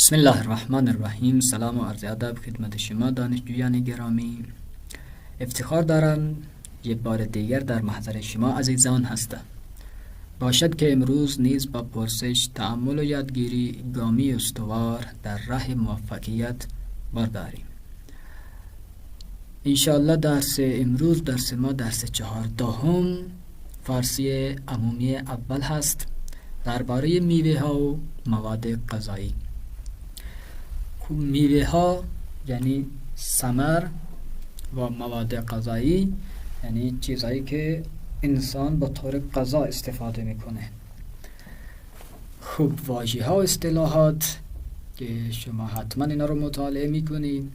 بسم الله الرحمن الرحیم. سلام و عرض ادب خدمت شما دانشجویان گرامی. افتخار دارم یک بار دیگر در محضر شما عزیزان هستم. باشد که امروز نیز با پرسش، تأمل و یادگیری گامی استوار در راه موفقیت برداریم. انشاءالله درس امروز درس ما درس 14 فارسی عمومی اول هست درباره میوه ها و مواد غذایی. میوه ها یعنی ثمر و مواد غذایی یعنی چیزهایی که انسان به طور غذا استفاده میکنه. خوب، واژه ها و اصطلاحات که شما حتما اینا رو مطالعه میکنید.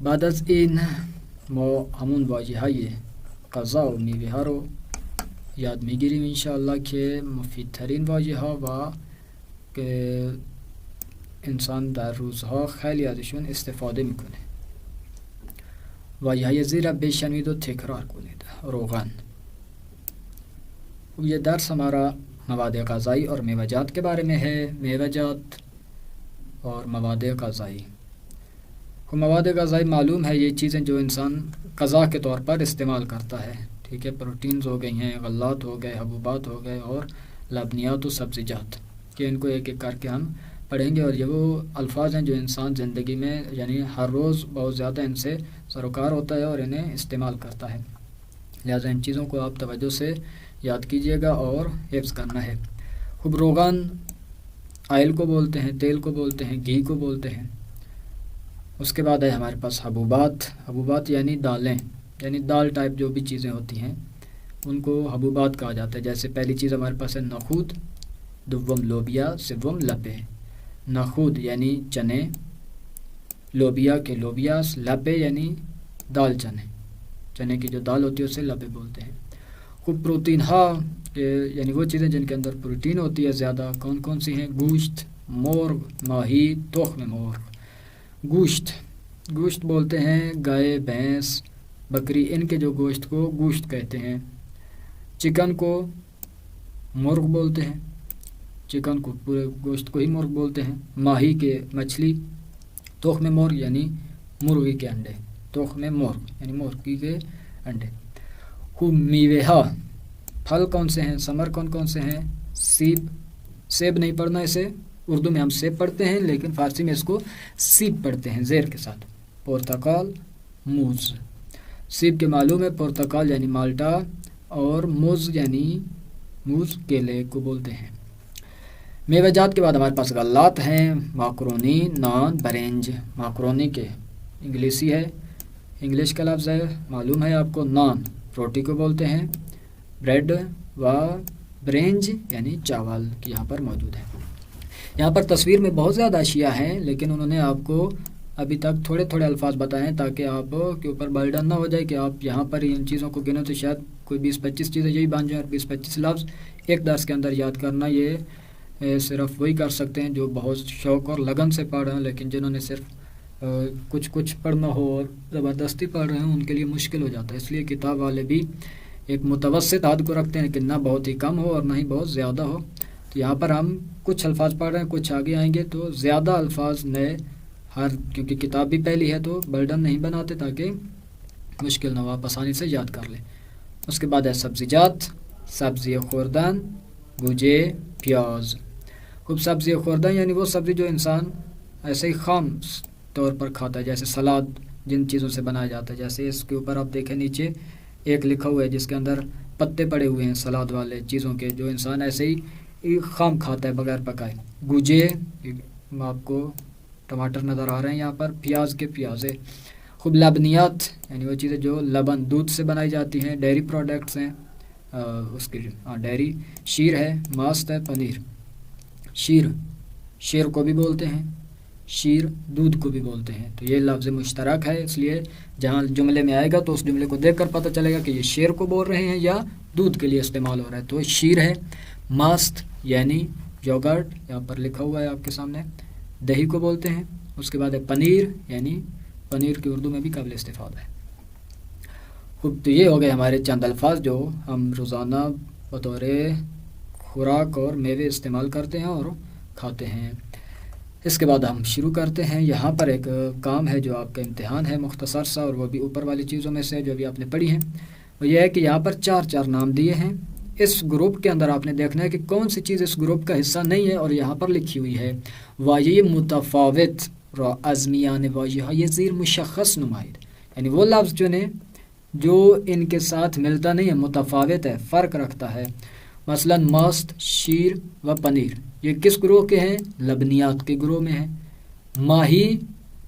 بعد از این ما همون واژه های غذا و میوه ها رو یاد میگیریم انشاءالله که مفیدترین واژه ها و که انسان در روزها خیلی ازشون استفاده میکنه. واژه های زیر بشنوید و تکرار کنید. روغن. یہ درس ہمارا مواد غذائی اور میوجات کے بارے میں ہے. میوجات اور مواد غذائی. مواد غذائی معلوم ہے یہ چیزیں جو انسان غذا کے طور پر استعمال کرتا ہے. ٹھیک ہے، پروٹینز ہو گئی ہیں، غلات ہو گئے، حبوبات ہو گئے اور لبنیات و سبزیجات، کہ ان کو ایک ایک کر کے ہم پڑھیں گے. اور یہ وہ الفاظ ہیں جو انسان زندگی میں یعنی ہر روز بہت زیادہ ان سے سروکار ہوتا ہے اور انہیں استعمال کرتا ہے. لہٰذا ان چیزوں کو آپ توجہ سے یاد کیجئے گا اور حفظ کرنا ہے. خوب، روغن آئل کو بولتے ہیں، تیل کو بولتے ہیں، گھی کو بولتے ہیں. اس کے بعد ہے ہمارے پاس حبوبات. حبوبات یعنی دالیں، یعنی دال ٹائپ جو بھی چیزیں ہوتی ہیں ان کو حبوبات کہا جاتا ہے. جیسے پہلی چیز ہمارے پاس ہے نخود، دوم لوبیا، سوم لپے. نخود یعنی چنے، لوبیا کے لوبیاس، لپے یعنی دال چنے، چنے کی جو دال ہوتی ہے اسے لپے بولتے ہیں. خوب، پروٹین ہاں یعنی وہ چیزیں جن کے اندر پروٹین ہوتی ہے زیادہ. کون کون سی ہیں؟ گوشت، مرغ، ماہی، تخم مرغ. گوشت بولتے ہیں گائے، بھینس، بکری، ان کے جو گوشت کو گوشت کہتے ہیں. چکن کو مرغ بولتے ہیں، چکن کو پورے گوشت کو ہی مرغ بولتے ہیں. ماہی کے مچھلی. تخم مرغ یعنی مرغی کے انڈے، تخم مرغ یعنی مرغی کے انڈے. خوب، میوے ہا. پھل کون سے ہیں؟ ثمر کون کون سے ہیں؟ سیب نہیں پڑھنا اسے، اردو میں ہم سیب پڑھتے ہیں لیکن فارسی میں اس کو سیب پڑھتے ہیں زیر کے ساتھ. پرتقال، موز. سیب کے معلوم ہے، پرتقال یعنی مالٹا اور موز یعنی موز کیلے کو بولتے ہیں. میوہ جات کے بعد ہمارے پاس غلات ہیں. ماکرونی، نان، برنج. ماکرونی کے انگلیسی ہے، انگلش کا لفظ ہے، معلوم ہے آپ کو. نان روٹی کو بولتے ہیں. بریڈ و برنج یعنی چاول کی یہاں پر موجود ہے. یہاں پر تصویر میں بہت زیادہ اشیاء ہیں لیکن انہوں نے آپ کو ابھی تک تھوڑے تھوڑے الفاظ بتائے ہیں تاکہ آپ کے اوپر برڈن نہ ہو جائے کہ آپ یہاں پر ان چیزوں کو گنو تو شاید کوئی 20-25 چیزیں یہی بن جائیں اور 20-25 لفظ ایک درس کے اندر یاد کرنا یہ صرف وہی کر سکتے ہیں جو بہت شوق اور لگن سے پڑھ رہے ہیں. لیکن جنہوں نے صرف کچھ پڑھنا ہو اور زبردستی پڑھ رہے ہیں ان کے لیے مشکل ہو جاتا ہے. اس لیے کتاب والے بھی ایک متوسط حد کو رکھتے ہیں کہ نہ بہت ہی کم ہو اور نہ ہی بہت زیادہ ہو. تو یہاں پر ہم کچھ الفاظ پڑھ رہے ہیں، کچھ آگے آئیں گے تو زیادہ الفاظ نئے کیونکہ کتاب بھی پہلی ہے تو برڈن نہیں بناتے تاکہ مشکل نہ ہو، آپ آسانی سے یاد کر لیں. اس کے بعد ہے سبزیجات. سبزی خوردن، گوجے، پیاز. خوب، سبزی خوردن یعنی وہ سبزی جو انسان ایسے ہی خام طور پر کھاتا ہے، جیسے سلاد جن چیزوں سے بنایا جاتا ہے. جیسے اس کے اوپر آپ دیکھیں نیچے ایک لکھا ہوا ہے جس کے اندر پتے پڑے ہوئے ہیں سلاد والے چیزوں کے، جو انسان ایسے ہی خام کھاتا ہے بغیر پکائے. گوجے، آپ کو ٹماٹر نظر آ رہے ہیں یہاں پر، پیاز کے پیازے. خوب، لبنیات یعنی وہ چیزیں جو لبن دودھ سے بنائی جاتی ہیں، ڈیری پروڈکٹس ہیں اس کی ڈیری. شیر ہے، ماست ہے، پنیر. شیر کو بھی بولتے ہیں، شیر دودھ کو بھی بولتے ہیں. تو یہ لفظ مشترک ہے، اس لیے جہاں جملے میں آئے گا تو اس جملے کو دیکھ کر پتہ چلے گا کہ یہ شیر کو بول رہے ہیں یا دودھ کے لیے استعمال ہو رہا ہے. تو شیر ہے. ماست یعنی یوگرٹ، یہاں پر لکھا ہوا ہے آپ کے سامنے، دہی کو بولتے ہیں. اس کے بعد ہے پنیر، یعنی پنیر کی اردو میں بھی قابل استفادہ ہے. خوب، تو یہ ہو گئے ہمارے چند الفاظ جو ہم روزانہ بطور خوراک اور میوے استعمال کرتے ہیں اور کھاتے ہیں. اس کے بعد ہم شروع کرتے ہیں. یہاں پر ایک کام ہے جو آپ کا امتحان ہے مختصر سا، اور وہ بھی اوپر والی چیزوں میں سے جو بھی آپ نے پڑھی ہیں. وہ یہ ہے کہ یہاں پر 4 نام دیے ہیں. اس گروپ کے اندر آپ نے دیکھنا ہے کہ کون سی چیز اس گروپ کا حصہ نہیں ہے، اور یہاں پر لکھی ہوئی ہے واجی متفاوت را از میان واجی های زیر مشخص نمائید. یعنی وہ لفظ چنیں جو ان کے ساتھ ملتا نہیں ہے، متفاوت ہے، فرق رکھتا ہے. مثلا ماست، شیر و پنیر، یہ کس گروہ کے ہیں؟ لبنیات کے گروہ میں ہیں. ماہی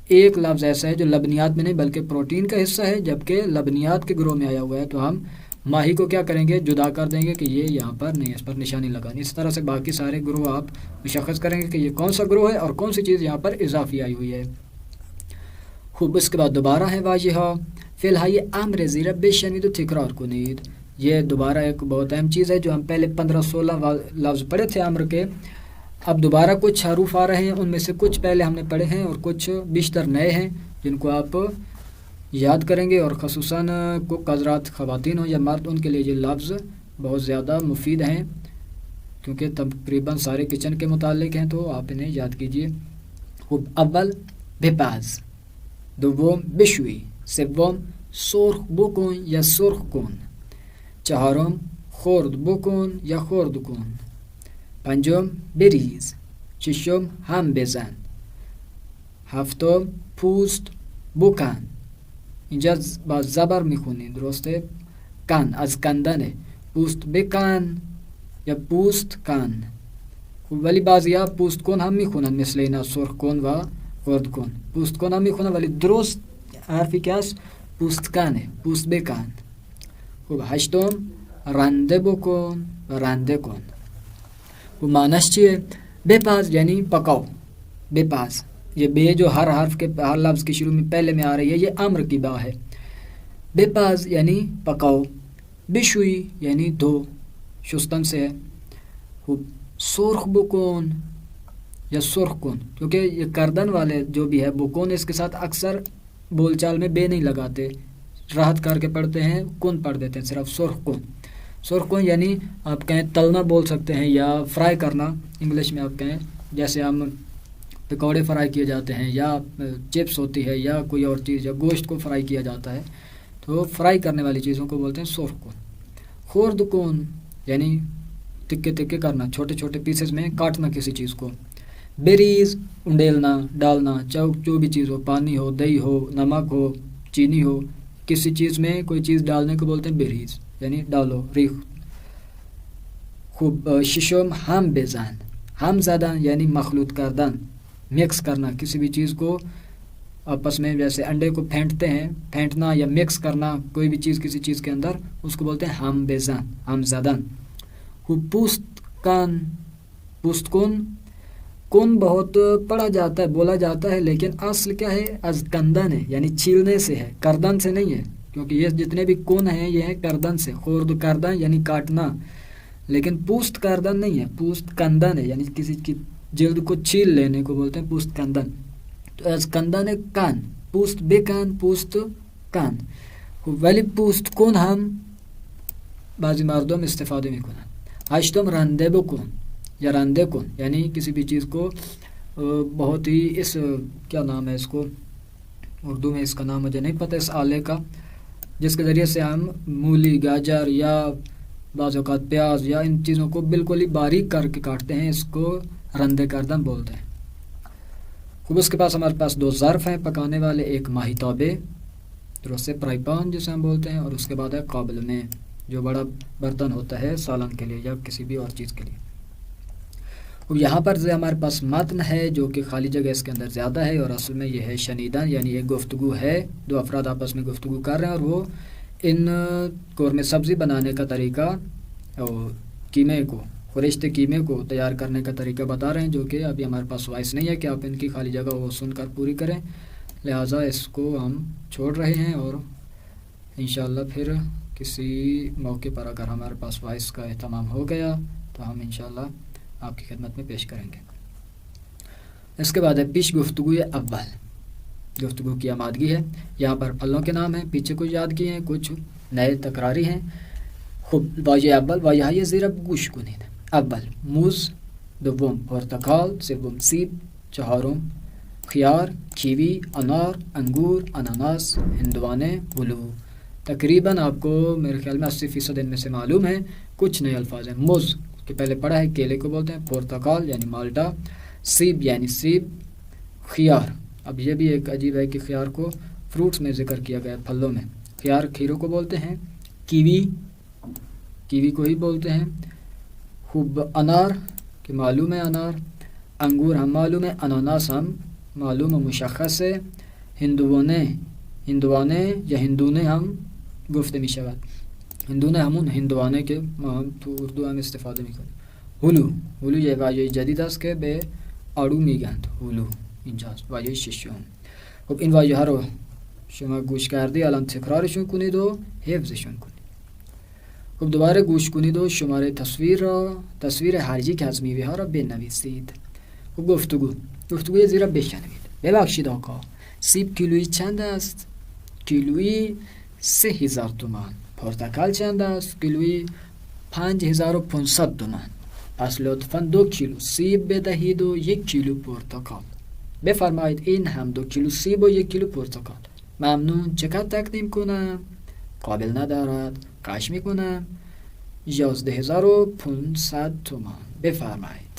ایک لفظ ایسا ہے جو لبنیات میں نہیں بلکہ پروٹین کا حصہ ہے، جبکہ لبنیات کے گروہ میں آیا ہوا ہے، تو ہم ماہی کو کیا کریں گے؟ جدا کر دیں گے کہ یہ یہاں پر نہیں، اس پر نشانی لگانی. اس طرح سے باقی سارے گروہ آپ مشخص کریں گے کہ یہ کون سا گروہ ہے اور کون سی چیز یہاں پر اضافی آئی ہوئی ہے. خوب، اس کے بعد دوبارہ ہے واجی ها. فی الحال امر زیر بشنوید و تکرار کنید. یہ دوبارہ ایک بہت اہم چیز ہے جو ہم پہلے 15-16 لفظ پڑھے تھے امر کے. اب دوبارہ کچھ حروف آ رہے ہیں، ان میں سے کچھ پہلے ہم نے پڑھے ہیں اور کچھ بیشتر نئے ہیں جن کو آپ یاد کریں گے، اور خصوصاً کو حضرات خواتین ہوں یا مرد، ان کے لیے یہ لفظ بہت زیادہ مفید ہیں کیونکہ تقریباً سارے کچن کے متعلق ہیں، تو آپ انہیں یاد کیجئے. خوب، اول بپز، دوم بشوی، سوم سرخ بکن یا سرخ کن، چهارم خرد بکن یا خرد کن، پنجم بریز، ششم هم بزن، هفتم پوست بکن. اینجا با زبر میخونید، درسته؟ کن از کندنه، پوست بکن یا پوست کن. ولی بعضی ها پوست کن هم میخونن، مثل اینا سرخ کن و خرد کن. پوست کن هم میخونن ولی درست حرفی که هست پوست کنه، پوست بکن. خوب، هشتم رنده بکن و رنده کن. وہ معنیش چیه؟ بپز یعنی پکاؤ، بپز. یہ بے جو ہر حرف کے ہر لفظ کے شروع میں پہلے میں آ رہی ہے، یہ امر کی با ہے. بپز یعنی پکاؤ، بشوئی یعنی دھو، شستن سے ہے. خوب، سرخ بکن یا سرخ کن، کیونکہ یہ کردن والے جو بھی ہے بکن، اس کے ساتھ اکثر بول چال میں بے نہیں لگاتے، راحت کر کے پڑھتے ہیں، کن پڑھ دیتے ہیں صرف. سرخ کن، سرخ کن یعنی آپ کہیں تلنا بول سکتے ہیں یا فرائی کرنا، انگلش میں آپ کہیں جیسے ہم پکوڑے فرائی کیے جاتے ہیں یا چپس ہوتی ہے یا کوئی اور چیز یا گوشت کو فرائی کیا جاتا ہے، تو فرائی کرنے والی چیزوں کو بولتے ہیں سرخ کن. خرد کن یعنی تکے تکے کرنا، چھوٹے چھوٹے پیسز میں کاٹنا کسی چیز کو. بریز انڈیلنا، ڈالنا، جو بھی چیز ہو، پانی ہو، دہی ہو، نمک ہو، چینی ہو، کسی چیز میں کوئی چیز ڈالنے کو بولتے ہیں بریز یعنی ڈالو، ریخ. خوب، ششم ہم بزن، ہم زدن یعنی مخلوط کردن، مکس کرنا کسی بھی چیز کو آپس میں، جیسے انڈے کو پھینٹتے ہیں، پھینٹنا یا مکس کرنا کوئی بھی چیز کسی چیز کے اندر، اس کو بولتے ہیں ہم بزن، ہم زدن. خوب، پوست کن، پوست کن. کن بہت پڑھا جاتا ہے، بولا جاتا ہے، لیکن اصل کیا ہے؟ از کندن ہے، یعنی چھیلنے سے ہے، کردن سے نہیں ہے، کیونکہ یہ جتنے بھی کن ہیں یہ ہیں کردن سے. خورد کردن یعنی کاٹنا، لیکن پوست کردن نہیں ہے، پوست کندن ہے، یعنی کسی کی جلد کو چھیل لینے کو بولتے ہیں پوست کندن. تو از کندن کن، پوست بکن، پوست کن. ولی پوست کن هم بعضی مردم استفاده میکنن. هشتم رنده بکن یا رنده کن، یعنی کسی بھی چیز کو بہت ہی اس کیا نام ہے اس کو اردو میں، اس کا نام مجھے نہیں پتہ، اس آلے کا جس کے ذریعے سے ہم مولی، گاجر یا بعض اوقات پیاز یا ان چیزوں کو بالکل ہی باریک کر کے کاٹتے ہیں، اس کو رندے کردن بولتے ہیں. خوب، اس کے پاس ہمارے پاس 2 ظرف ہیں پکانے والے، ایک ماہی تابے درست سے فرائی پان جسے ہم بولتے ہیں، اور اس کے بعد ہے قابل میں، جو بڑا برتن ہوتا ہے سالن کے لیے یا کسی بھی اور چیز کے لیے. یہاں پر ہمارے پاس متن ہے جو کہ خالی جگہ اس کے اندر زیادہ ہے، اور اصل میں یہ ہے شنیدن، یعنی ایک گفتگو ہے، 2 افراد آپس میں گفتگو کر رہے ہیں، اور وہ ان قورمے سبزی بنانے کا طریقہ اور قیمے کو، خورشت قیمے کو تیار کرنے کا طریقہ بتا رہے ہیں، جو کہ ابھی ہمارے پاس وائس نہیں ہے کہ آپ ان کی خالی جگہ وہ سن کر پوری کریں، لہٰذا اس کو ہم چھوڑ رہے ہیں، اور انشاءاللہ پھر کسی موقع پر اگر ہمارے پاس وائس کا اہتمام ہو گیا تو ہم انشاءاللہ آپ کی خدمت میں پیش کریں گے. اس کے بعد ہے پیش گفتگو اول، گفتگو کی آمادگی ہے. یہاں پر پھلوں کے نام ہیں، پیچھے کچھ یاد کیے ہیں، کچھ نئے تکراری ہیں. خوب، واژه اول واژه های زیر گوش کنید. اول موز، دوم پرتقال، سوم سیب، چہارم خیار، کیوی، انار، انگور، اناناس، ہندوانے، بلو۔ تقریباً آپ کو میرے خیال میں 80% ان میں سے معلوم ہے۔ کچھ نئے الفاظ ہیں، موز کہ پہلے پڑھا ہے، کیلے کو بولتے ہیں، پرتقال یعنی مالٹا، سیب یعنی سیب، خیار، اب یہ بھی ایک عجیب ہے کہ خیار کو فروٹس میں ذکر کیا گیا ہے، پھلوں میں، خیار کھیروں کو بولتے ہیں، کیوی، کیوی کو ہی بولتے ہیں، خوب انار کہ معلوم ہے انار، انگور ہم معلوم ہے، اناناس ہم معلوم و مشخص ہے، ہندوانے، ہندوانے یا ہندونے ہم گفت می شود، هندونه همون هندوانه که ما هم تو اردو هم استفاده میکنیم. هلو یه واژه جدید است که به آلو میگند. هلو اینجاست، واژه ششم. خب این واژه ها رو شما گوش کردی، الان تکرارشون کنید و حفظشون کنید. خب دوباره گوش کنید و شماره تصویر هرجی که از میوه ها را بنویسید. خب گفتگوی زیرا بشنوید. ببخشید آقا، سیب کیلویی چند است؟ کیلویی 3000 تومان. پرتقال چند است؟ کیلویی 5500 تومان. پس لطفاً 2 کیلو سیب بدهید و 1 کیلو پرتقال. بفرمایید این هم 2 کیلو سیب و 1 کیلو پرتقال. ممنون. چقدر تقدیم کنم؟ قابل ندارد، قش میکنم. 11500 تومان. بفرمایید.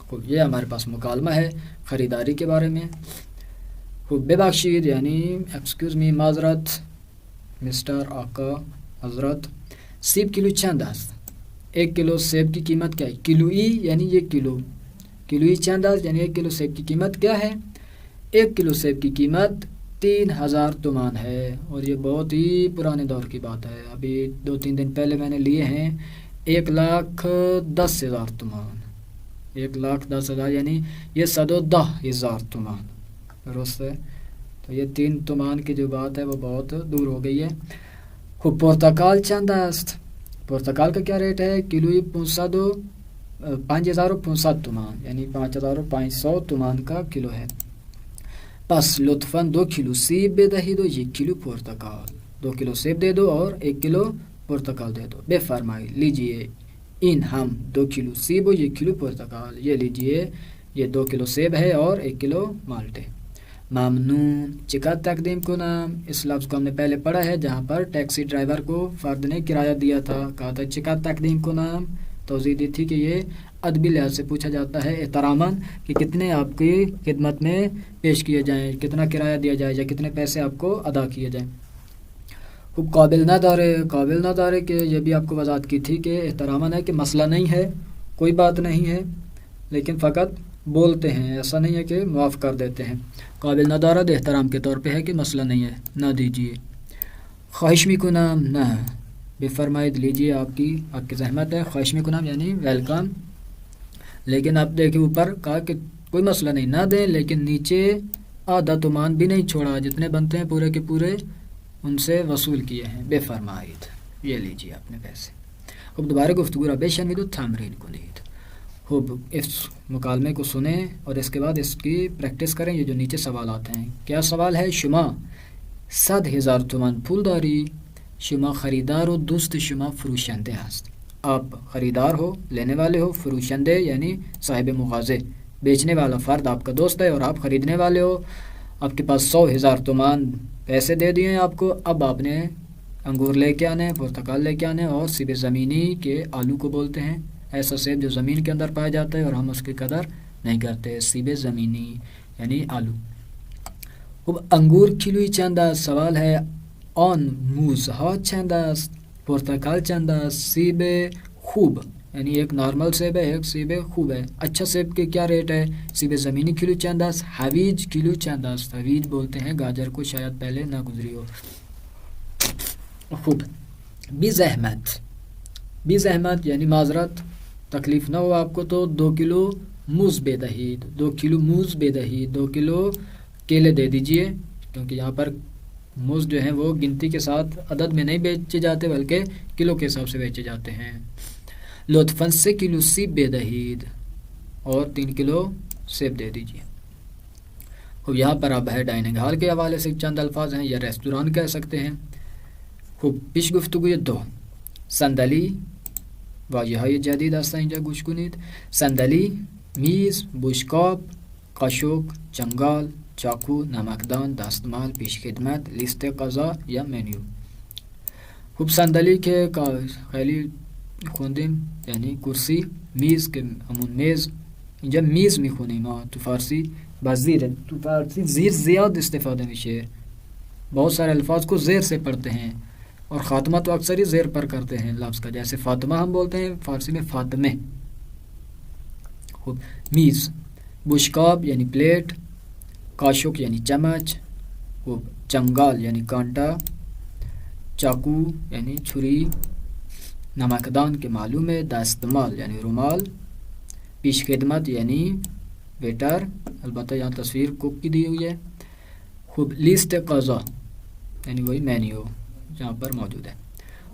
خب یہ ہمارے پاس مکالمہ ہے خریداری کے بارے میں. خب ببخشید یعنی ایکسکیوز می، معذرت مسٹر آقا حضرت، سیب کیلو چند است؟ 1 کلو سیب کی قیمت کیا ہے؟ کلوئی یعنی 1 کلو. کلوئی چند است یعنی 1 کلو سیب کی قیمت کیا ہے؟ 1 کلو سیب کی قیمت 3000 تومان ہے. اور یہ بہت ہی پرانے دور کی بات ہے، ابھی 2-3 دن پہلے میں نے لیے ہیں 1,10,000 تومان. 1,10,000 یعنی یہ 110,000 تومان. درست ہے؟ تو یہ 3 تومان کی جو بات ہے وہ بہت دور ہو گئی ہے. خب پرتقال چند است؟ پرتقال کا کیا ریٹ ہے؟ کلوی 5500 تومان یعنی 5500 تومان کا کلو ہے. پس لطفاً 2 کلو سیب بدهید و 1 کلو پرتقال. 2 کلو سیب دے دو اور 1 کلو پرتقال دے دو. بفرمائیے، لیجئے این ہم 2 کلو سیب و 1 کلو پرتقال. یہ لیجئے، یہ 2 کلو سیب ہے اور 1 کلو مالٹے. ممنون. چقدر تقدیم کنم؟ اس لفظ کو ہم نے پہلے پڑھا ہے جہاں پر ٹیکسی ڈرائیور کو فرد نے کرایہ دیا تھا، کہا تھا چقدر تقدیم کنم، توضیح دی تھی کہ یہ ادبی لحاظ سے پوچھا جاتا ہے احتراماً کہ کتنے آپ کی خدمت میں پیش کیے جائیں، کتنا کرایہ دیا جائے یا کتنے پیسے آپ کو ادا کیے جائیں. خوب قابل نہ دارے کہ یہ بھی آپ کو وضاحت کی تھی کہ احتراماً ہے کہ مسئلہ نہیں ہے، کوئی بات نہیں ہے، لیکن فقط بولتے ہیں، ایسا نہیں ہے کہ معاف کر دیتے ہیں. قابل ندارد احترام کے طور پہ ہے کہ مسئلہ نہیں ہے، نہ دیجیے. خواہش میکنم، نہ. بفرمائید، لیجیے، آپ کی زحمت ہے. خواہش میکنم یعنی ویلکم. لیکن آپ دیکھیں اوپر کہا کہ کوئی مسئلہ نہیں، نہ دیں، لیکن نیچے آدھا تومان بھی نہیں چھوڑا، جتنے بنتے ہیں پورے کے پورے ان سے وصول کیے ہیں. بفرمائید، یہ لیجیے اپنے پیسے. اب دوبارہ گفتگو را بشنوید و تمرین کنید. خوب اس مکالمے کو سنیں اور اس کے بعد اس کی پریکٹس کریں. یہ جو نیچے سوالات ہیں، کیا سوال ہے؟ شما 100,000 تومان پول داری. شما خریدار و دوست شما فروشنده است. آپ خریدار ہو، لینے والے ہو. فروشنده یعنی صاحب مغازے، بیچنے والا فرد آپ کا دوست ہے اور آپ خریدنے والے ہو. آپ کے پاس 100,000 تومان پیسے دے دیے ہیں آپ کو. اب آپ نے انگور لے کے آنے، پرتقال لے کے آنے اور سیب زمینی کے آلو کو بولتے ہیں، ایسا سیب جو زمین کے اندر پایا جاتا ہے اور ہم اس کی قدر نہیں کرتے. سیب زمینی یعنی آلو. اب انگور کیلویی چند است؟ سوال ہے آن موزها چند است؟ پرتقال چند است؟ سیب خوب یعنی ایک نارمل سیب ہے، ایک سیب خوب ہے. اچھا سیب کے کیا ریٹ ہے؟ سیب زمینی کلو چند است؟ حویج کلو چند است؟ حویج بولتے ہیں گاجر کو، شاید پہلے نہ گزری ہو. خوب. بی زحمت یعنی معذرت، تکلیف نہ ہو آپ کو تو 2 کلو موز بدهید. 2 کلو موز بدهید. 2 کلو کیلے دے دیجئے، کیونکہ یہاں پر موز جو ہیں وہ گنتی کے ساتھ عدد میں نہیں بیچے جاتے بلکہ کلو کے حساب سے بیچے جاتے ہیں. لطفاً 3 کلو سیب بدهید. اور 3 کلو سیب دے دیجئے. خوب یہاں پر اب ہے ڈائننگ ہال کے حوالے سے چند الفاظ ہیں یا ریستوران کہہ سکتے ہیں. خوب پیش گفتگوی 2. صندلی، واژه‌های جدید هستن اینجا گوش کنید. صندلی، میز، بشقاب، قاشق، چنگال، چاقو، نمکدان، دستمال، پیش خدمت، لیست غذا یا منیو. خوب صندلی که خیلی خوندیم یعنی کرسی. میز که همون میز، اینجا میز میخونیم ما تو فارسی با زیر. تو فارسی زیر زیاد استفاده میشه، بہت سارے الفاظ کو زیر سے پڑھتے ہیں اور خاتمہ تو اکثر ہی زیر پر کرتے ہیں لفظ کا، جیسے فاطمہ ہم بولتے ہیں فارسی میں فاطمے. خوب میز. بشکاب یعنی پلیٹ، قاشق یعنی چمچ، خوب چنگال یعنی کانٹا، چاقو یعنی چھری، نمکدان کے معلوم ہے، دستمال یعنی رومال، پیش خدمت یعنی ویٹر، البتہ یہاں تصویر کوک کی دی ہوئی ہے. خوب لیست غذا یعنی وہی مینیو جہاں پر موجود ہے.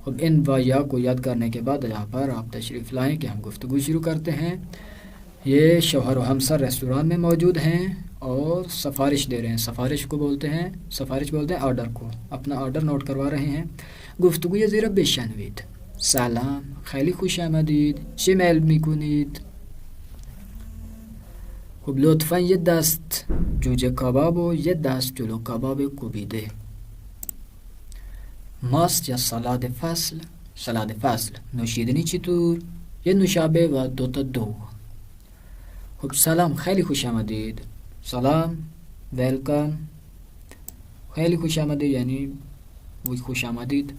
خوب ان و یا کو یاد کرنے کے بعد یہاں پر آپ تشریف لائیں کہ ہم گفتگو شروع کرتے ہیں. یہ شوہر و ہمسر ریسٹوران میں موجود ہیں اور سفارش دے رہے ہیں. سفارش کو بولتے ہیں، سفارش بولتے ہیں آرڈر کو. اپنا آرڈر نوٹ کروا رہے ہیں. گفتگوی زیر بشنوید. سلام، خیلی خوش آمدید، چه میل میکنید؟ خب لطفا یه دست جوجه کباب و یه دست جلو کباب کوبیده. ماست یا سالاد فصل؟ سالاد فصل. نوشیدنی چطور؟ یه نوشابه و دوتا دوغ. خب سلام، خیلی خوش آمدید. سلام، ویلکم. خیلی خوش آمدید یعنی وی خوش آمدید.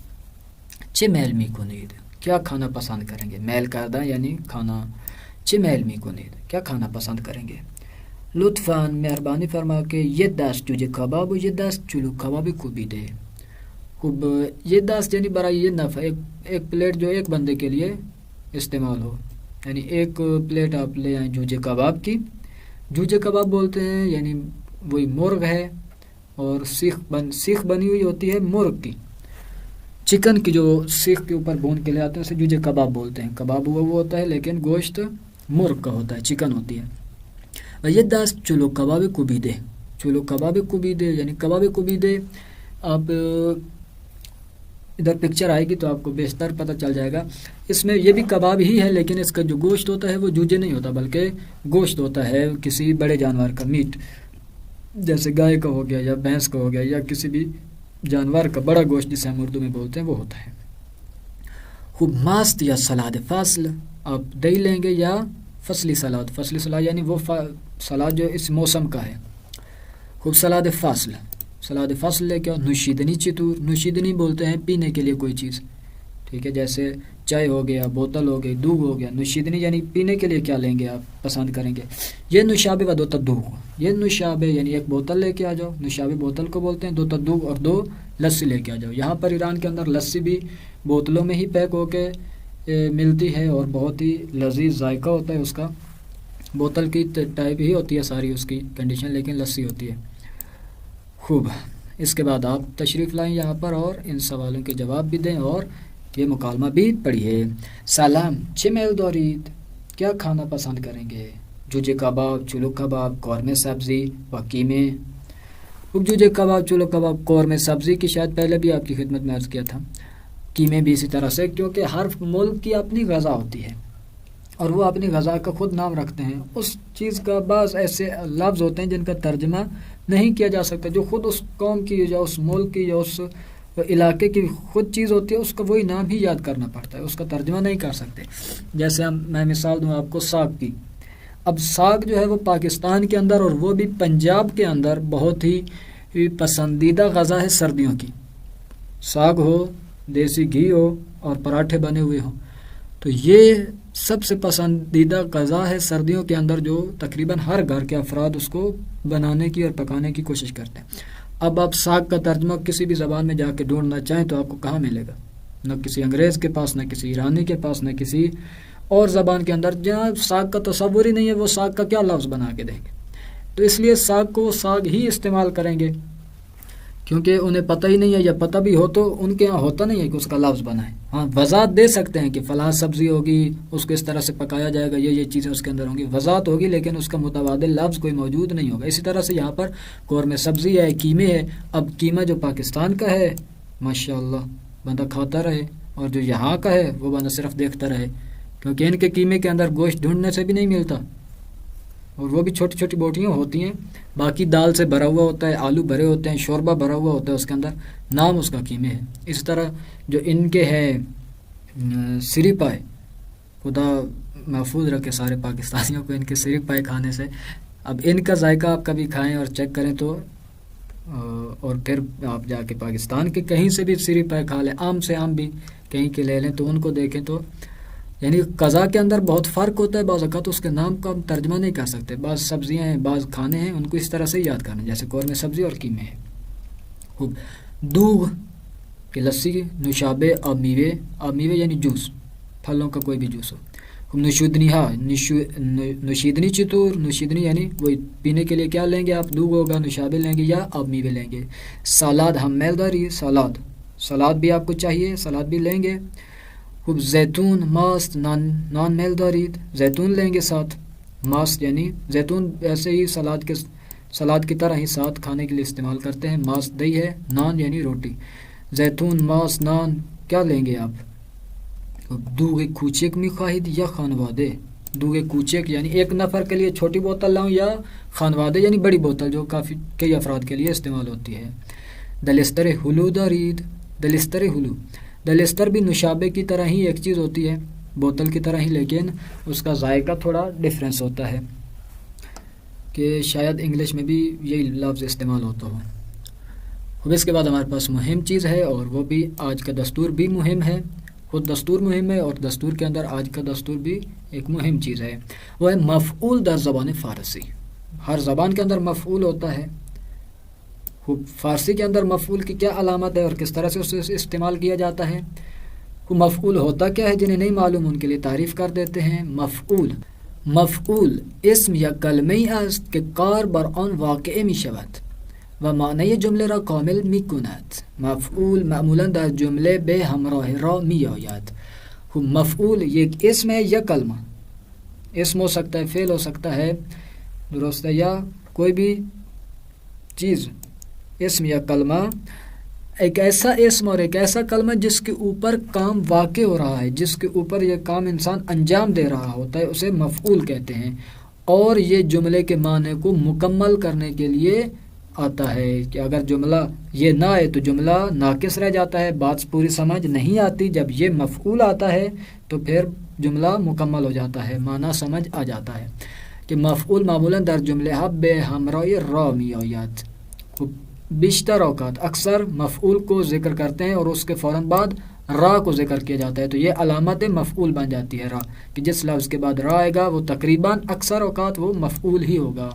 چه میل میکنید؟ کیا کھانا پسند کریں گے؟ میل کردن یعنی کھانا. چه میل میکنید؟ کیا کھانا پسند کریں گے؟ لطفاً مہربانی فرما کے یہ دست جوجه کباب و یہ دست چلو کباب کوبیده. خوب یہ دست یعنی برای یہ نفع، ایک پلیٹ جو ایک بندے کے لیے استعمال ہو، یعنی ایک پلیٹ آپ لے آئیں جوجه کباب کی. جوجه کباب بولتے ہیں یعنی وہی مرغ ہے اور سیخ بنی ہوئی ہوتی ہے مرغ کی. چکن کی جو سیخ کے اوپر بھون کے لے آتے ہیں اسے جوجه کباب بولتے ہیں. کباب وہ ہوتا ہے لیکن گوشت مرغ کا ہوتا ہے، چکن ہوتی ہے. و یہ دست چلو کباب کوبیده. چلو کباب کوبیده یعنی کباب کوبیده. آپ ادھر پکچر آئے گی تو آپ کو بہتر پتہ چل جائے گا. اس میں یہ بھی کباب ہی ہے لیکن اس کا جو گوشت ہوتا ہے وہ جوجے نہیں ہوتا بلکہ گوشت ہوتا ہے کسی بڑے جانور کا، میٹ، جیسے گائے کا ہو گیا یا بھینس کا ہو گیا یا کسی بھی جانور کا بڑا گوشت جسے ہم اردو میں بولتے ہیں وہ ہوتا ہے. خوب ماست یا سلاد فصل. آپ دہی لیں گے یا فصلی سلاد. فصلی سلاد یعنی وہ سلاد جو اس موسم کا ہے. خوب سلاد فصل. سلاد فصل لے کے نوشیدنی چطور. نوشیدنی بولتے ہیں پینے کے لیے کوئی چیز، ٹھیک ہے، جیسے چائے ہو گیا، بوتل ہو گئی، دوغ ہو گیا. نوشیدنی یعنی پینے کے لیے کیا لیں گے آپ، پسند کریں گے. یہ نوشابے و دوتا دوغ. یہ نوشابے یعنی ایک بوتل لے کے آ جاؤ، نوشابے بوتل کو بولتے ہیں. دوتا دوغ اور دو لسی لے کے آ جاؤ. یہاں پر ایران کے اندر لسی بھی بوتلوں میں ہی پیک ہو کے ملتی ہے اور بہت ہی لذیذ ذائقہ ہوتا ہے اس کا. بوتل کی ٹائپ ہی ہوتی ہے ساری اس کی کنڈیشن لیکن لسی ہوتی ہے. خوب، اس کے بعد آپ تشریف لائیں یہاں پر اور ان سوالوں کے جواب بھی دیں اور یہ مکالمہ بھی پڑھیے. سلام، چه میل دارید؟ کیا کھانا پسند کریں گے؟ جوجه کباب، چلو کباب، قورمه سبزی و کیمه. خوب، جوجه کباب، چلو کباب، قورمه سبزی کی شاید پہلے بھی آپ کی خدمت میں عرض کیا تھا. کیمے بھی اسی طرح سے، کیونکہ ہر ملک کی اپنی غذا ہوتی ہے اور وہ اپنی غذا کا خود نام رکھتے ہیں. اس چیز کا بعض ایسے لفظ ہوتے ہیں جن کا ترجمہ نہیں کیا جا سکتا، جو خود اس قوم کی یا اس ملک کی یا اس علاقے کی خود چیز ہوتی ہے، اس کا وہی نام ہی یاد کرنا پڑتا ہے، اس کا ترجمہ نہیں کر سکتے. جیسے میں مثال دوں آپ کو ساگ کی. اب ساگ جو ہے وہ پاکستان کے اندر اور وہ بھی پنجاب کے اندر بہت ہی پسندیدہ غذا ہے سردیوں کی. ساگ ہو، دیسی گھی ہو اور پراٹھے بنے ہوئے ہوں تو یہ سب سے پسندیدہ غذا ہے سردیوں کے اندر، جو تقریباً ہر گھر کے افراد اس کو بنانے کی اور پکانے کی کوشش کرتے ہیں. اب آپ ساگ کا ترجمہ کسی بھی زبان میں جا کے ڈھونڈنا چاہیں تو آپ کو کہاں ملے گا؟ نہ کسی انگریز کے پاس، نہ کسی ایرانی کے پاس، نہ کسی اور زبان کے اندر جہاں ساگ کا تصور ہی نہیں ہے وہ ساگ کا کیا لفظ بنا کے دیں گے. تو اس لیے ساگ کو ساگ ہی استعمال کریں گے کیونکہ انہیں پتہ ہی نہیں ہے، یا پتہ بھی ہو تو ان کے ہاں ہوتا نہیں ہے کہ اس کا لفظ بنائیں. ہاں وضاحت دے سکتے ہیں کہ فلاں سبزی ہوگی، اس کو اس طرح سے پکایا جائے گا، یہ چیزیں اس کے اندر ہوں گی، وضاحت ہوگی، لیکن اس کا متبادل لفظ کوئی موجود نہیں ہوگا. اسی طرح سے یہاں پر قورمے سبزی ہے، قیمے ہے. اب قیمہ جو پاکستان کا ہے ماشاءاللہ بندہ کھاتا رہے، اور جو یہاں کا ہے وہ بندہ صرف دیکھتا رہے، کیونکہ ان کے قیمے کے اندر گوشت ڈھونڈنے سے بھی نہیں ملتا. اور وہ بھی چھوٹی چھوٹی بوٹیاں ہوتی ہیں. باقی دال سے بھرا ہوا ہوتا ہے، آلو بھرے ہوتے ہیں، شوربہ بھرا ہوا ہوتا ہے اس کے اندر، نام اس کا قیمے ہے. اس طرح جو ان کے ہے سری پائے، خدا محفوظ رکھے سارے پاکستانیوں کو ان کے سری پائے کھانے سے. اب ان کا ذائقہ آپ کبھی کھائیں اور چیک کریں تو، اور پھر آپ جا کے پاکستان کے کہیں سے بھی سری پائے کھا لیں، عام سے عام بھی کہیں کے لے لیں تو ان کو دیکھیں تو یعنی قضا کے اندر بہت فرق ہوتا ہے. بعض اوقات اس کے نام کا ہم ترجمہ نہیں کر سکتے. بعض سبزیاں ہیں، بعض کھانے ہیں، ان کو اس طرح سے یاد کرنا، جیسے قورمے سبزی اور قیمے ہیں. خوب. دوغ کہ لسی، نوشابے آب میوے یعنی جوس، پھلوں کا کوئی بھی جوس ہو. نشودنی، ہاں نشیدنی چتور، نشیدنی یعنی وہی پینے کے لیے کیا لیں گے آپ، دوغ ہوگا، نوشابے لیں گے یا آب میوے لیں گے. سالاد، ہم میلداری، سلاد بھی آپ کو چاہیے، سلاد بھی لیں گے. خوب. زیتون، ماست، نان میلدارید، زیتون لیں گے ساتھ. ماست یعنی زیتون ایسے ہی سلاد کی طرح ہی ساتھ کھانے کے لیے استعمال کرتے ہیں. ماست دہی ہے، نان یعنی روٹی. زیتون، ماست، نان کیا لیں گے آپ. دوغ کوچک میخواہید یا خانوادے. دوغ کوچک یعنی ایک نفر کے لیے چھوٹی بوتل لاؤں، یا خانوادے یعنی بڑی بوتل جو کافی کئی افراد کے لیے استعمال ہوتی ہے. دلستر ہلو دارید، دلستر ہلو. دلستر بھی نوشابے کی طرح ہی ایک چیز ہوتی ہے، بوتل کی طرح ہی، لیکن اس کا ذائقہ تھوڑا ڈیفرنس ہوتا ہے کہ شاید انگلش میں بھی یہی لفظ استعمال ہوتا ہو. اب اس کے بعد ہمارے پاس مہم چیز ہے، اور وہ بھی آج کا دستور بھی مہم ہے. خود دستور مہم ہے، اور دستور کے اندر آج کا دستور بھی ایک مہم چیز ہے. وہ ہے مفعول در زبان فارسی. ہر زبان کے اندر مفعول ہوتا ہے. فارسی کے اندر مفعول کی کیا علامت ہے اور کس طرح سے اسے استعمال کیا جاتا ہے. مفعول ہوتا کیا ہے، جنہیں نہیں معلوم ان کے لیے تعریف کر دیتے ہیں. مفعول اسم یا کلمه‌ای است که کار بر آن واقع می شود و معنی جمله را کامل می کند. مفعول معمولا در جمله به همراه را می آید. مفعول یک اسم ہے یا کلمہ. اسم ہو سکتا ہے، فعل ہو سکتا ہے، درست ہے، یا کوئی بھی چیز. اسم یا کلمہ ایک ایسا اسم اور ایک ایسا کلمہ جس کے اوپر کام واقع ہو رہا ہے، جس کے اوپر یہ کام انسان انجام دے رہا ہوتا ہے، اسے مفعول کہتے ہیں. اور یہ جملے کے معنی کو مکمل کرنے کے لیے آتا ہے کہ اگر جملہ یہ نہ آئے تو جملہ ناقص رہ جاتا ہے، بات پوری سمجھ نہیں آتی. جب یہ مفعول آتا ہے تو پھر جملہ مکمل ہو جاتا ہے، معنی سمجھ آ جاتا ہے. کہ مفعول معمولاً در جملہ بے ہمراہ را می آید. بیشتر اوقات اکثر مفعول کو ذکر کرتے ہیں اور اس کے فوراً بعد را کو ذکر کیا جاتا ہے، تو یہ علامت مفعول بن جاتی ہے را، کہ جس لفظ کے بعد را آئے گا وہ تقریباً اکثر اوقات وہ مفعول ہی ہوگا.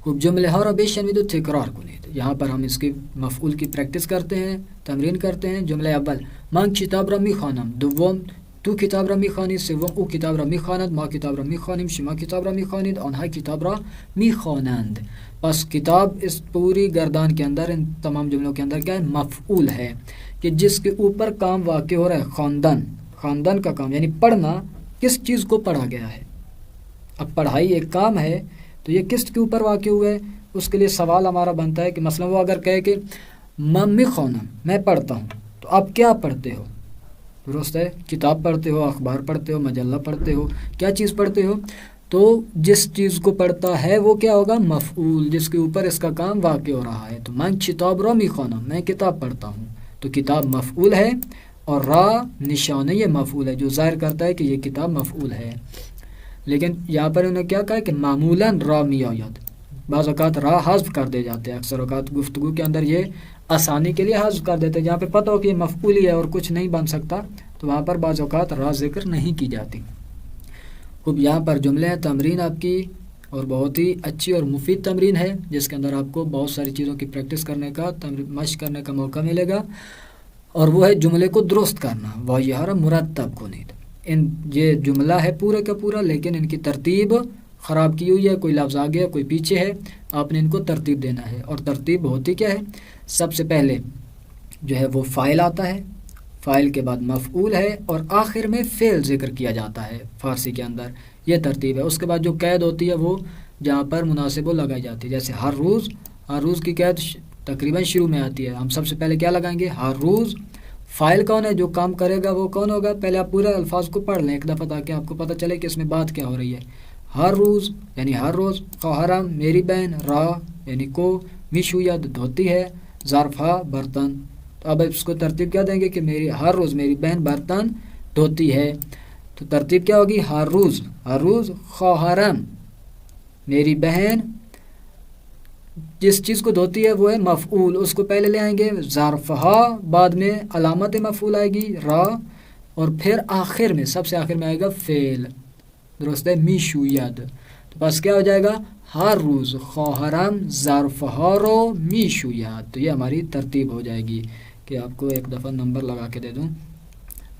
خوب. جملے ها را بشنوید و تکرار کنید. یہاں پر ہم اس کی مفعول کی پریکٹس کرتے ہیں، تمرین کرتے ہیں. جملہ اول: من کتاب را میخوانم. دوم: تو کتاب را میخوانی. سوم: او کتاب را میخواند. ما کتاب را میخوانیم. شما کتاب را میخوانید. آنها کتاب را میخوانند. پس کتاب اس پوری گردان کے اندر، ان تمام جملوں کے اندر کیا ہے، مفعول ہے کہ جس کے اوپر کام واقع ہو رہا ہے. خواندن کا کام یعنی پڑھنا، کس چیز کو پڑھا گیا ہے. اب پڑھائی ایک کام ہے تو یہ کس کے اوپر واقع ہوا ہے، اس کے لیے سوال ہمارا بنتا ہے کہ مثلا وہ اگر کہے کہ ممی خونم، میں پڑھتا ہوں، تو آپ کیا پڑھتے ہو. درست ہے، کتاب پڑھتے ہو، اخبار پڑھتے ہو، مجلہ پڑھتے ہو، کیا چیز پڑھتے ہو. تو جس چیز کو پڑھتا ہے وہ کیا ہوگا، مفعول، جس کے اوپر اس کا کام واقع ہو رہا ہے. تو من کتاب را میخوانم، میں کتاب پڑھتا ہوں، تو کتاب مفعول ہے، اور را نشانہ یہ مفعول ہے جو ظاہر کرتا ہے کہ یہ کتاب مفعول ہے. لیکن یہاں پر انہوں نے کیا کہا کہ معمولاً را می آید. بعض اوقات را حذف کر دے جاتے ہیں، اکثر اوقات گفتگو کے اندر یہ آسانی کے لیے حذف کر دیتے ہیں. جہاں پہ پتہ ہو کہ یہ مفعول ہی ہے اور کچھ نہیں بن سکتا تو وہاں پر بعض اوقات را ذکر نہیں کی جاتی. خوب. یہاں پر جملے ہیں، تمرین آپ کی، اور بہت ہی اچھی اور مفید تمرین ہے جس کے اندر آپ کو بہت ساری چیزوں کی پریکٹس کرنے کا، مشق کرنے کا موقع ملے گا. اور وہ ہے جملے کو درست کرنا. وایہارا مرتب کنید. یہ جملہ ہے پورے کا پورا، لیکن ان کی ترتیب خراب کی ہوئی ہے. کوئی لفظ آگے ہے، کوئی پیچھے ہے، آپ نے ان کو ترتیب دینا ہے. اور ترتیب ہوتی کیا ہے، سب سے پہلے جو ہے وہ فاعل آتا ہے، فاعل کے بعد مفعول ہے، اور آخر میں فعل ذکر کیا جاتا ہے. فارسی کے اندر یہ ترتیب ہے. اس کے بعد جو قید ہوتی ہے وہ جہاں پر مناسب ہو لگائی جاتی ہے. جیسے ہر روز کی قید تقریباً شروع میں آتی ہے. ہم سب سے پہلے کیا لگائیں گے، ہر روز. فاعل کون ہے، جو کام کرے گا وہ کون ہوگا. پہلے آپ پورے الفاظ کو پڑھ لیں ایک دفعہ تاکہ آپ کو پتہ چلے کہ اس میں بات کیا ہو رہی ہے. ہر روز یعنی ہر روز، خواہرم میری بہن، را یعنی کو، میشوید دھوتی ہے، ظرفہ برتن. تو اب اس کو ترتیب کیا دیں گے کہ میری ہر روز میری بہن برتن دھوتی ہے. تو ترتیب کیا ہوگی؟ ہر روز، ہر روز خواہرم میری بہن، جس چیز کو دھوتی ہے وہ ہے مفعول، اس کو پہلے لے آئیں گے. ظرفہ بعد میں علامت مفعول آئے گی را، اور پھر آخر میں سب سے آخر میں آئے گا فعل. درست ہے، میشوید. تو بس کیا ہو جائے گا؟ ہر روز خواہرم ظرفہ رو میشوید. تو یہ ہماری ترتیب ہو جائے گی کہ آپ کو ایک دفعہ نمبر لگا کے دے دوں.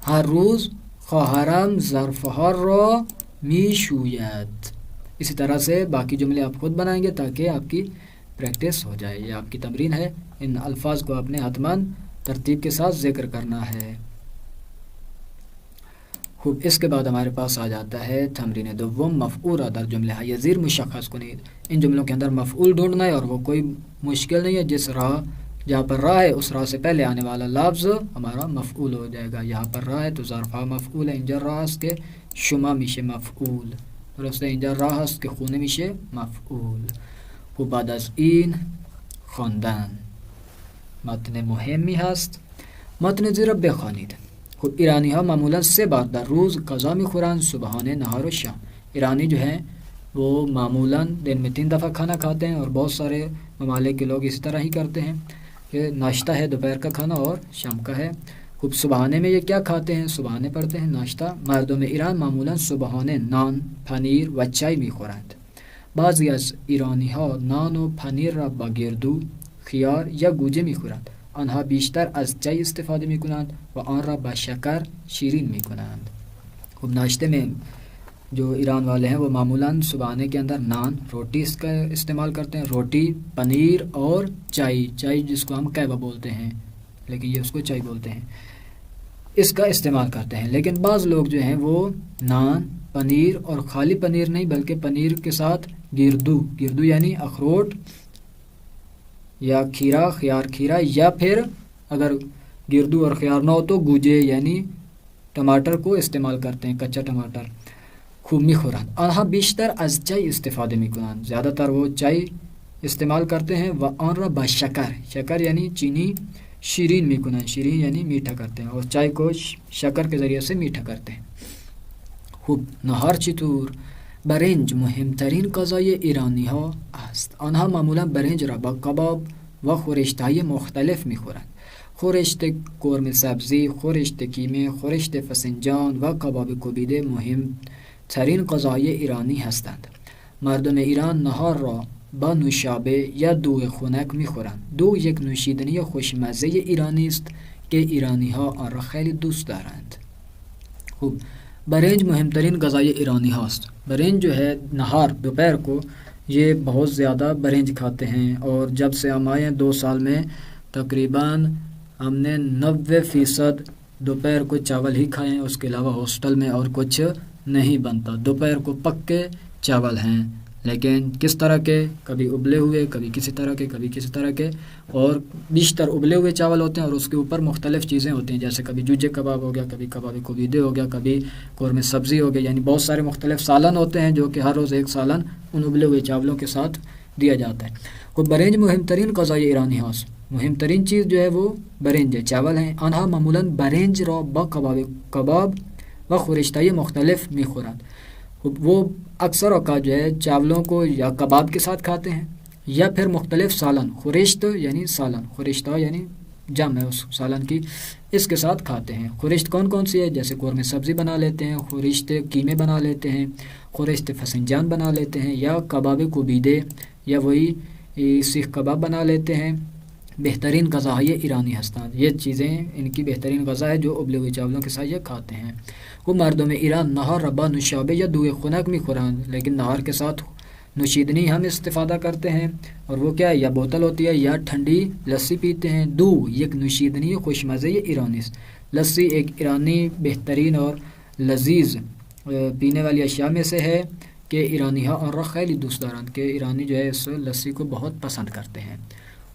ہر روز خواہرم ظرفہ رو میشوید. اسی طرح سے باقی جملے آپ خود بنائیں گے تاکہ آپ کی پریکٹس ہو جائے. یہ آپ کی تمرین ہے، ان الفاظ کو آپ نے حتماً ترتیب کے ساتھ ذکر کرنا ہے. خوب، اس کے بعد ہمارے پاس آ جاتا ہے تمرین دوم، مفعول در جملہ یزیر مشخص کنید. ان جملوں کے اندر مفعول ڈھونڈنا ہے، اور وہ کوئی مشکل نہیں ہے. جس راہ جہاں پر راہ ہے اس راہ سے پہلے آنے والا لفظ ہمارا مفعول ہو جائے گا. یہاں پر راہ ہے تو ظرفہ مفعول ہے، اینجا راہ است کے شما میشه مفعول. درسته، اینجا راه است که خونه میشه مفعول. خوب، بعد از این خواندن متن مهمی هست. متن زیر بخوانید. خب ایرانی ها معمولا 3 بار در روز غذا میخورند، صبحانه، نهار و شام. ایرانی جو ہیں وہ معمولا دن میں 3 دفعہ کھانا کھاتے ہیں، اور بہت سارے ممالک کے لوگ اسی طرح ہی کرتے ہیں کہ ناشتہ ہے دوپہر کا کھانا اور شام کا ہے. خوب، صبحانه میں یہ کیا کھاتے ہیں؟ صبحانه پڑھتے ہیں ناشتہ. مردم ایران معمولا صبحانه نان، پنیر و چای میخورند. بعضی از ایرانی ها نان و پنیر را با گردو، خیار یا گوجه میخورند. آنها بیشتر از چای استفاده میکنند و آن را با شکر شیرین میکنند. خوب، ناشتے میں جو ایران والے ہیں وہ معمولاً صبحانے کے اندر نان، روٹی اس کا استعمال کرتے ہیں. روٹی، پنیر اور چائے، چائے جس کو ہم قہوہ بولتے ہیں لیکن یہ اس کو چائے بولتے ہیں، اس کا استعمال کرتے ہیں. لیکن بعض لوگ جو ہیں وہ نان، پنیر، اور خالی پنیر نہیں بلکہ پنیر کے ساتھ گردو، گردو یعنی اخروٹ یا کھیرا، خیار کھیرا، یا پھر اگر گردو اور خیار نہ ہو تو گوجے یعنی ٹماٹر کو استعمال کرتے ہیں، کچا ٹماٹر. خوب میخورند. آنها بیشتر از چای استفاده میکنند. زیادہ تر وہ چائے استعمال کرتے ہیں. و آن را با شکر، شکر یعنی چینی، شیرین میکنند، شیرین یعنی میٹھا کرتے ہیں، اور چائے کو شکر کے ذریعے سے میٹھا کرتے ہیں. خوب، نهار چطور؟ برنج مهمترین غذای ایرانی ها است. آنها معمولا برنج را با کباب و خورشت های مختلف میخورند. خورشت قرمه سبزی، خورشت کیمه، خورشت فسنجان و کباب کوبیده مهمترین غذای ایرانی هستند. مردم ایران نهار را با نوشابه یا دوغ خنک میخورند. دوغ یک نوشیدنی خوشمزه ایرانی است که ایرانی ها آن را خیلی دوست دارند. خوب، برنج مهمترین غذای ایرانی هاست. برنج جو ہے نہار دوپہر کو یہ بہت زیادہ برنج کھاتے ہیں، اور جب سے ہم آئے ہیں 2 سال میں تقریباً ہم نے 90% دوپہر کو چاول ہی کھائے ہیں. اس کے علاوہ ہاسٹل میں اور کچھ نہیں بنتا. دوپہر کو پکے چاول ہیں، لیکن کس طرح کے؟ کبھی ابلے ہوئے، کبھی کسی طرح کے، کبھی کسی طرح کے، اور بیشتر ابلے ہوئے چاول ہوتے ہیں، اور اس کے اوپر مختلف چیزیں ہوتی ہیں، جیسے کبھی جوجے کباب ہو گیا، کبھی کباب کوبیدے ہو گیا، کبھی قورمے سبزی ہو گیا. یعنی بہت سارے مختلف سالن ہوتے ہیں جو کہ ہر روز ایک سالن ان ابلے ہوئے چاولوں کے ساتھ دیا جاتا ہے. کوئی برنج مہمترین غذای ایرانی ہاست. مہمترین چیز جو ہے وہ برنج ہے، چاول ہیں. آنها معمولاً برنج را با کباب و خورشتای مختلف میخورند. وہ اکثر اوقات جو ہے چاولوں کو یا کباب کے ساتھ کھاتے ہیں یا پھر مختلف سالن، خورشت یعنی سالن، خورشتہ یعنی جم ہے اس سالن کی، اس کے ساتھ کھاتے ہیں. خورشت کون کون سی ہے؟ جیسے قورمے سبزی بنا لیتے ہیں، خورشت کیمے بنا لیتے ہیں، خورشت فسنجان بنا لیتے ہیں، یا کباب کوبیدے یا وہی سیخ کباب بنا لیتے ہیں. بہترین غذا یہ ایرانی ہستند. یہ چیزیں ان کی بہترین غذا ہے جو ابلے ہوئے چاولوں کے ساتھ یہ کھاتے ہیں. وہ مردم ایران نہار ربا نوشابه یا دوغ خنک میخورند. لیکن نہار کے ساتھ نوشیدنی ہم استفادہ کرتے ہیں، اور وہ کیا ہے؟ یا بوتل ہوتی ہے یا ٹھنڈی لسی پیتے ہیں. دوغ یک نوشیدنی خوشمزے ایرانی است. لسی ایک ایرانی بہترین اور لذیذ پینے والی اشیاء میں سے ہے کہ ایرانی ها آن را خیلی دوست دارند، کہ ایرانی جو ہے اس لسی کو بہت پسند کرتے ہیں.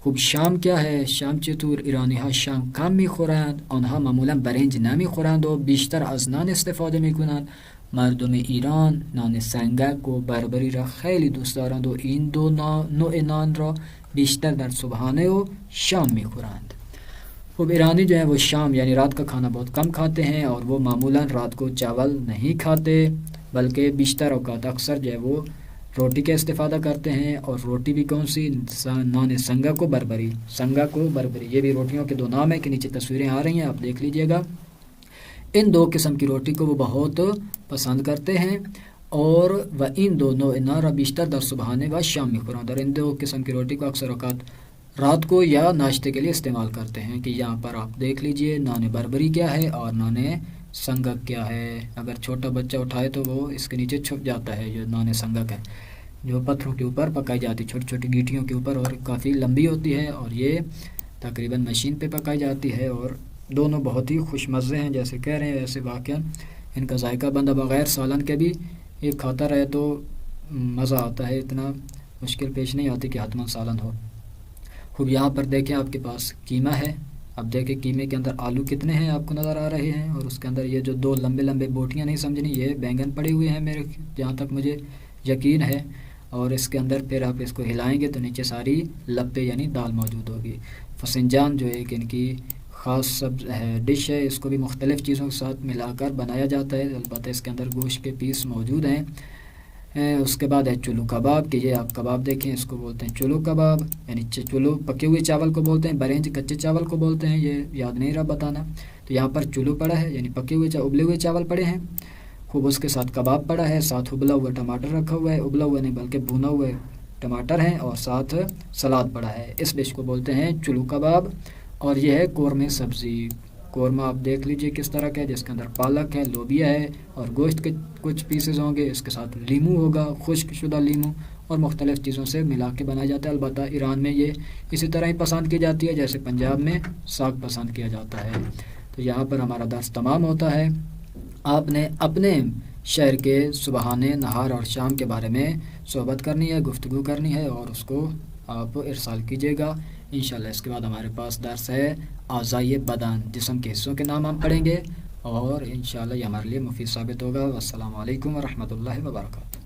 خوب، شام کیا ہے؟ شام چطور؟ ایرانی ها شام کم میخورند. آنها معمولا برنج نمیخورند و بیشتر از نان استفاده میکنند. مردم ایران نان سنگک و بربری را خیلی دوست دارند و این دو نوع نان را بیشتر در صبحانه و شام میخورند. خب ایرانی جو ہیں وہ شام یعنی رات کا کھانا بہت کم کھاتے ہیں اور وہ معمولاً رات کو چاول نہیں کھاتے بلکہ بیشتر اوقات اکثر جو ہے وہ روٹی کا استفادہ کرتے ہیں. اور روٹی بھی کون سی؟ نان سنگا کو بربری. سنگا کو بربری یہ بھی روٹیوں کے دو نام ہیں کہ نیچے تصویریں آ رہی ہیں آپ دیکھ لیجئے گا. ان دو قسم کی روٹی کو وہ بہت پسند کرتے ہیں اور وہ ان دونوں نان بیشتر در صبحانے و شام میں خورند. اور ان دو قسم کی روٹی کو اکثر اوقات رات کو یا ناشتے کے لیے استعمال کرتے ہیں. کہ یہاں پر آپ دیکھ لیجئے نان بربری کیا ہے اور نان سنگک کیا ہے. اگر چھوٹا بچہ اٹھائے تو وہ اس کے نیچے چھپ جاتا ہے. جو نان سنگک ہے جو پتھروں کے اوپر پکائی جاتی چھوٹی چھوٹی گیٹیوں کے اوپر اور کافی لمبی ہوتی ہے اور یہ تقریباً مشین پہ پکائی جاتی ہے اور دونوں بہت ہی خوش مزے ہیں. جیسے کہہ رہے ہیں ویسے واقعا ان کا ذائقہ بندہ بغیر سالن کے بھی یہ کھاتا رہے تو مزہ آتا ہے. اتنا مشکل پیش نہیں آتی کہ حتما سالن ہو. خوب یہاں پر دیکھیں آپ کے پاس قیمہ ہے. اب دیکھیں قیمے کے اندر آلو کتنے ہیں آپ کو نظر آ رہے ہیں اور اس کے اندر یہ جو دو لمبے لمبے بوٹیاں نہیں سمجھنی یہ بینگن پڑے ہوئے ہیں میرے جہاں تک مجھے یقین ہے. اور اس کے اندر پھر آپ اس کو ہلائیں گے تو نیچے ساری لپے یعنی دال موجود ہوگی. فسنجان جو ایک ان کی خاص سب ہے ڈش ہے. اس کو بھی مختلف چیزوں کے ساتھ ملا کر بنایا جاتا ہے. البتہ اس کے اندر گوشت کے پیس موجود ہیں. اس کے بعد ہے چلو کباب کہ یہ آپ کباب دیکھیں اس کو بولتے ہیں چلو کباب یعنی چلو پکے ہوئے چاول کو بولتے ہیں. برنج کچے چاول کو بولتے ہیں. یہ یاد نہیں رہا بتانا. تو یہاں پر چلو پڑا ہے یعنی پکے ہوئے ابلے ہوئے چاول پڑے ہیں. خوب اس کے ساتھ کباب پڑا ہے. ساتھ ابلا ہوا ٹماٹر رکھا ہوا ہے. ابلا ہوا نہیں بلکہ بھونا ہوا ٹماٹر ہیں اور ساتھ سلاد پڑا ہے. اس ڈش کو بولتے ہیں چلو کباب. اور یہ ہے قورمے سبزی. قورمہ آپ دیکھ لیجئے کس طرح کا ہے جس کے اندر پالک ہے لوبیا ہے اور گوشت کے کچھ پیسز ہوں گے. اس کے ساتھ لیمو ہوگا خشک شدہ لیمو اور مختلف چیزوں سے ملا کے بنایا جاتا ہے. البتہ ایران میں یہ اسی طرح ہی پسند کی جاتی ہے جیسے پنجاب میں ساگ پسند کیا جاتا ہے. تو یہاں پر ہمارا درس تمام ہوتا ہے. آپ نے اپنے شہر کے صبحانے نہار اور شام کے بارے میں صحبت کرنی ہے گفتگو کرنی ہے اور اس کو آپ ارسال کیجیے گا انشاءاللہ. اس کے بعد ہمارے پاس درس ہے اعضائے بدن جسم کے حصوں کے نام ہم پڑھیں گے اور انشاءاللہ یہ ہمارے لیے مفید ثابت ہوگا. والسلام علیکم ورحمۃ اللہ وبرکاتہ.